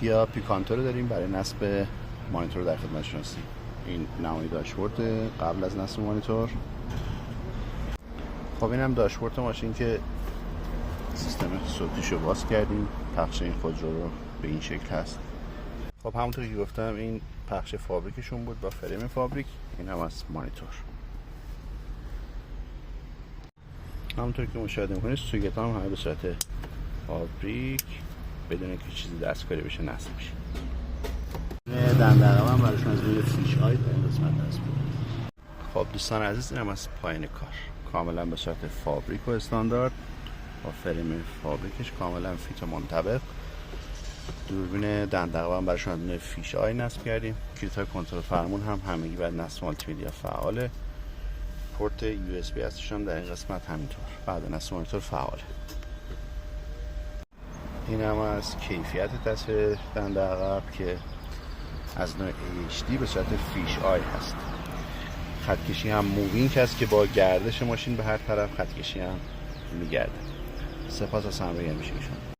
کیا پیکانتو رو داریم برای نصب مانیتور در خدمت شناسی. این نمای داشبورد قبل از نصب مانیتور. خب این هم داشبورد ماشین که سیستم صوتیشو باز کردیم. پخش این خودرو رو به این شکل هست. خب همونطور که گفتم این پخش فابریکشون بود با فریم فابریک. این هم از مانیتور. همونطور که مشاهده می‌کنید سوگت هم همه به صورت فابریک بدون که چیزی دستکاری بشه نصب میشه. دندقه هم براشون از روی فیش آی به این قسمت نصب بود. خب دوستان عزیز این هم از پایین کار کاملا به صورت فابریک و استاندارد با فریم فابریکش کاملا فیت و منطبق. دوربین دندقه هم براشون از روی فیش آی نصب کردیم. کلیدهای کنترل فرمون هم همگی بعد نصب مالتی میدیا فعاله. پورت USB هستشون در این قسمت همینطور بعد نصب مانیتور فعاله. این هم از کیفیت تصویر دنده عقب که از نوع HD به صورت فیش آی هست. خطکشی هم مووینگ هست که با گردش ماشین به هر طرف خطکشی هم میگرده. سپاس از همراهی همیشگیشون.